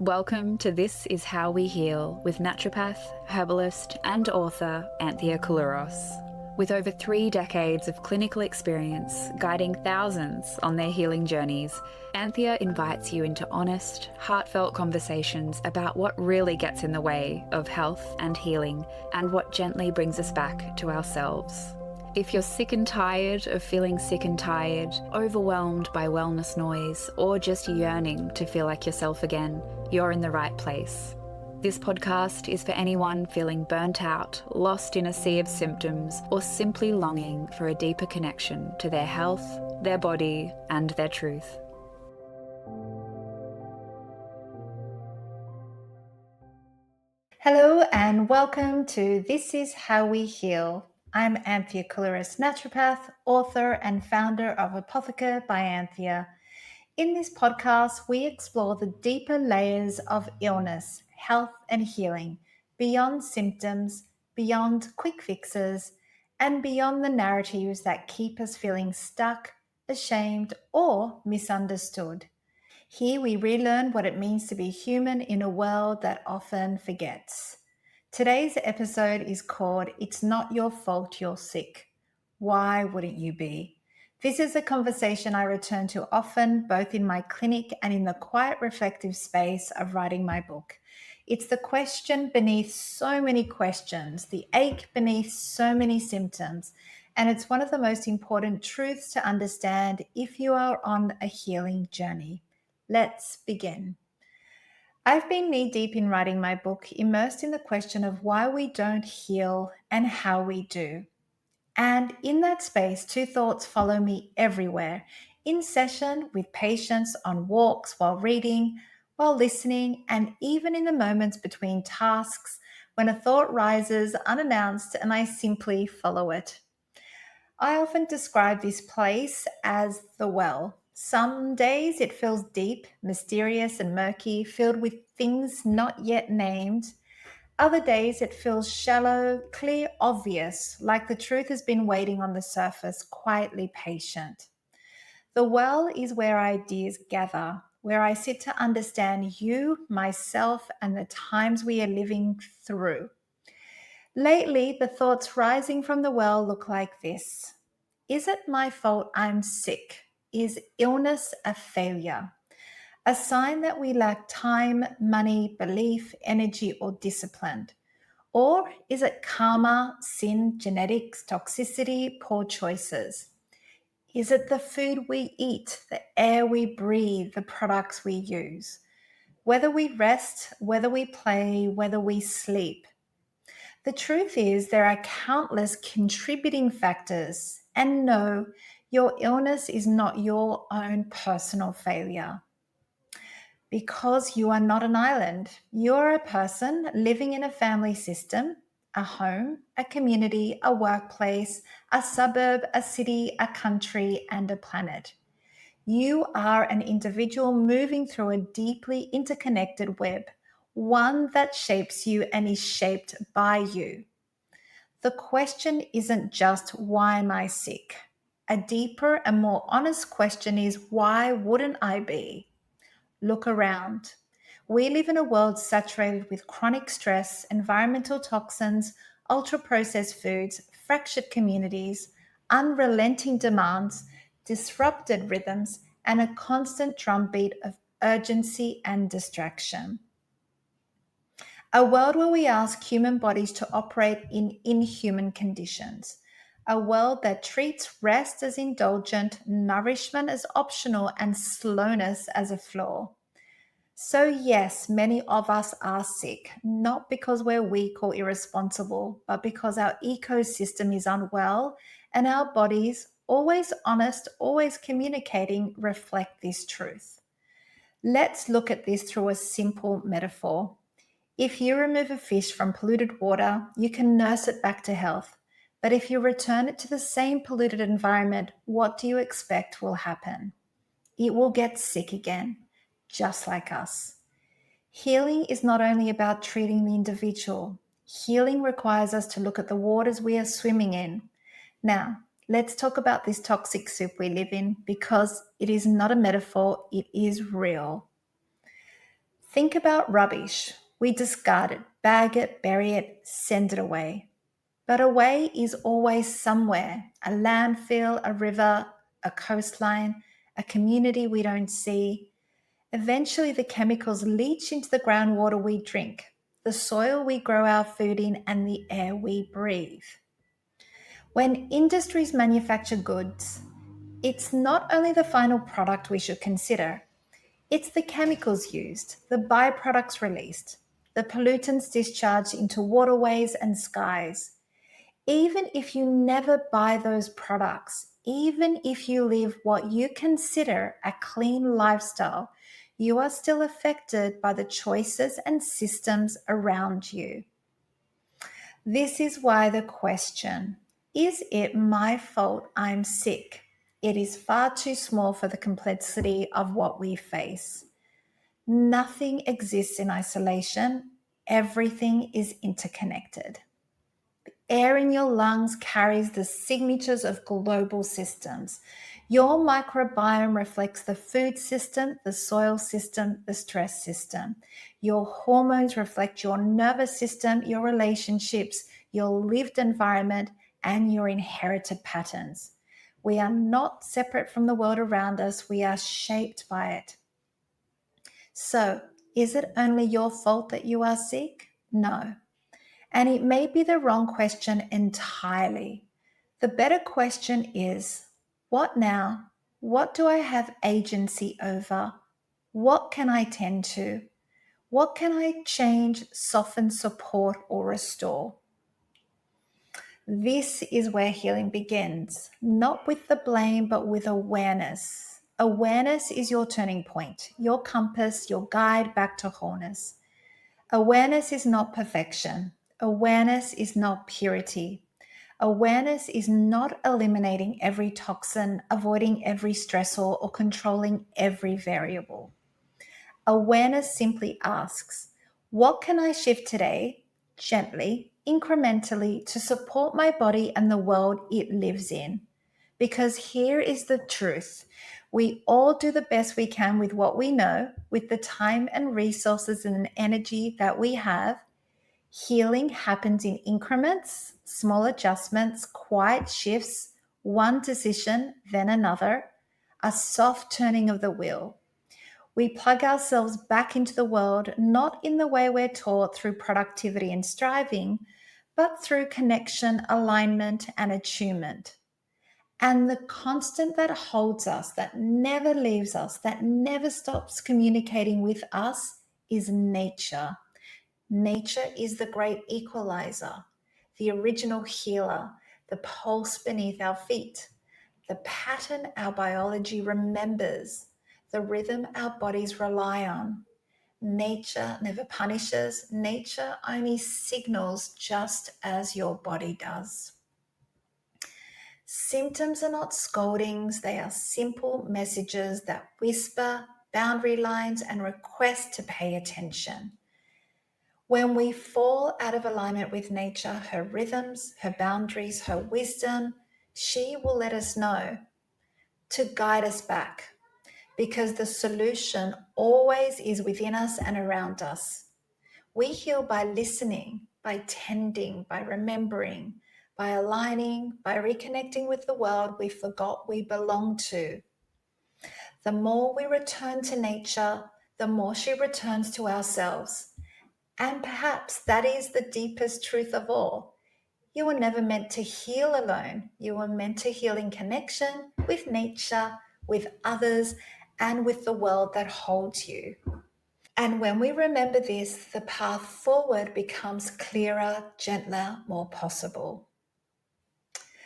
Welcome to This Is How We Heal with naturopath, herbalist, and author Anthea Koulouros. With over 3 decades of clinical experience guiding thousands on their healing journeys, Anthea invites you into honest, heartfelt conversations about what really gets in the way of health and healing and what gently brings us back to ourselves. If you're sick and tired of feeling sick and tired, overwhelmed by wellness noise, or just yearning to feel like yourself again, you're in the right place. This podcast is for anyone feeling burnt out, lost in a sea of symptoms, or simply longing for a deeper connection to their health, their body, and their truth. Hello and welcome to This Is How We Heal. I'm Anthea Koulouros, naturopath, author, and founder of Apotheca by Anthea. In this podcast, we explore the deeper layers of illness, health, and healing, beyond symptoms, beyond quick fixes, and beyond the narratives that keep us feeling stuck, ashamed, or misunderstood. Here we relearn what it means to be human in a world that often forgets. Today's episode is called It's Not Your Fault You're Sick. Why wouldn't you be? This is a conversation I return to often, both in my clinic and in the quiet reflective space of writing my book. It's the question beneath so many questions, the ache beneath so many symptoms, and it's one of the most important truths to understand if you are on a healing journey. Let's begin. I've been knee-deep in writing my book, immersed in the question of why we don't heal and how we do. And in that space, 2 thoughts follow me everywhere, in session, with patients, on walks, while reading, while listening, and even in the moments between tasks when a thought rises unannounced and I simply follow it. I often describe this place as the well. Some days it feels deep, mysterious, and murky, filled with things not yet named. Other days it feels shallow, clear, obvious, like the truth has been waiting on the surface, quietly patient. The well is where ideas gather, where I sit to understand you, myself, and the times we are living through. Lately, the thoughts rising from the well look like this. Is it my fault I'm sick? Is illness a failure? A sign that we lack time, money, belief, energy, or discipline? Or is it karma, sin, genetics, toxicity, poor choices? Is it the food we eat, the air we breathe, the products we use? Whether we rest, whether we play, whether we sleep. The truth is, there are countless contributing factors, and no, your illness is not your own personal failure. Because you are not an island, you are a person living in a family system, a home, a community, a workplace, a suburb, a city, a country, and a planet. You are an individual moving through a deeply interconnected web, one that shapes you and is shaped by you. The question isn't just, why am I sick? A deeper and more honest question is, why wouldn't I be? Look around. We live in a world saturated with chronic stress, environmental toxins, ultra-processed foods, fractured communities, unrelenting demands, disrupted rhythms, and a constant drumbeat of urgency and distraction. A world where we ask human bodies to operate in inhuman conditions. A world that treats rest as indulgent, nourishment as optional, and slowness as a flaw. So yes, many of us are sick, not because we're weak or irresponsible, but because our ecosystem is unwell and our bodies, always honest, always communicating, reflect this truth. Let's look at this through a simple metaphor. If you remove a fish from polluted water, you can nurse it back to health. But if you return it to the same polluted environment, what do you expect will happen? It will get sick again, just like us. Healing is not only about treating the individual. Healing requires us to look at the waters we are swimming in. Now, let's talk about this toxic soup we live in, because it is not a metaphor, it is real. Think about rubbish. We discard it, bag it, bury it, send it away. But away is always somewhere: a landfill, a river, a coastline, a community we don't see. Eventually, the chemicals leach into the groundwater we drink, the soil we grow our food in, and the air we breathe. When industries manufacture goods, it's not only the final product we should consider, it's the chemicals used, the byproducts released, the pollutants discharged into waterways and skies. Even if you never buy those products, even if you live what you consider a clean lifestyle, you are still affected by the choices and systems around you. This is why the question, is it my fault I'm sick? It is far too small for the complexity of what we face. Nothing exists in isolation. Everything is interconnected. Air in your lungs carries the signatures of global systems. Your microbiome reflects the food system, the soil system, the stress system. Your hormones reflect your nervous system, your relationships, your lived environment, and your inherited patterns. We are not separate from the world around us. We are shaped by it. So, is it only your fault that you are sick? No. And it may be the wrong question entirely. The better question is, what now? What do I have agency over? What can I tend to? What can I change, soften, support, or restore? This is where healing begins, not with the blame, but with awareness. Awareness is your turning point, your compass, your guide back to wholeness. Awareness is not perfection. Awareness is not purity. Awareness is not eliminating every toxin, avoiding every stressor, or controlling every variable. Awareness simply asks, what can I shift today, gently, incrementally, to support my body and the world it lives in? Because here is the truth. We all do the best we can with what we know, with the time and resources and energy that we have. Healing happens in increments, small adjustments, quiet shifts, one decision, then another, a soft turning of the wheel. We plug ourselves back into the world, not in the way we're taught through productivity and striving, but through connection, alignment, and attunement. And the constant that holds us, that never leaves us, that never stops communicating with us is nature. Nature is the great equalizer, the original healer, the pulse beneath our feet, the pattern our biology remembers, the rhythm our bodies rely on. Nature never punishes, nature only signals just as your body does. Symptoms are not scoldings, they are simple messages that whisper boundary lines and request to pay attention. When we fall out of alignment with nature, her rhythms, her boundaries, her wisdom, she will let us know to guide us back, because the solution always is within us and around us. We heal by listening, by tending, by remembering, by aligning, by reconnecting with the world we forgot we belong to. The more we return to nature, the more she returns to ourselves. And perhaps that is the deepest truth of all. You were never meant to heal alone. You were meant to heal in connection with nature, with others, and with the world that holds you. And when we remember this, the path forward becomes clearer, gentler, more possible.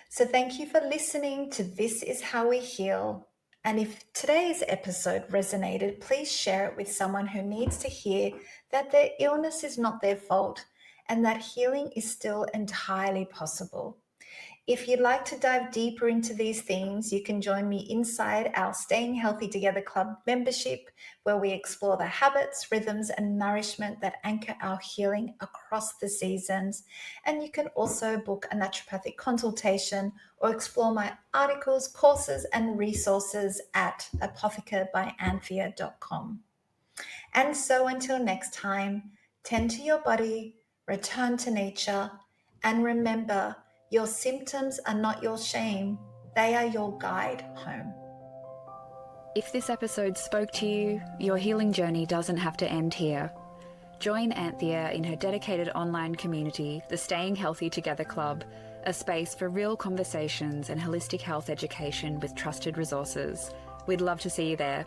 So thank you for listening to This Is How We Heal. And if today's episode resonated, please share it with someone who needs to hear that their illness is not their fault and that healing is still entirely possible. If you'd like to dive deeper into these themes, you can join me inside our Staying Healthy Together Club membership, where we explore the habits, rhythms, and nourishment that anchor our healing across the seasons. And you can also book a naturopathic consultation or explore my articles, courses, and resources at apothecarbyanthea.com. And so until next time, tend to your body, return to nature, and remember your symptoms are not your shame, they are your guide home. If this episode spoke to you, your healing journey doesn't have to end here. Join Anthea in her dedicated online community, the Staying Healthy Together Club, a space for real conversations and holistic health education with trusted resources. We'd love to see you there.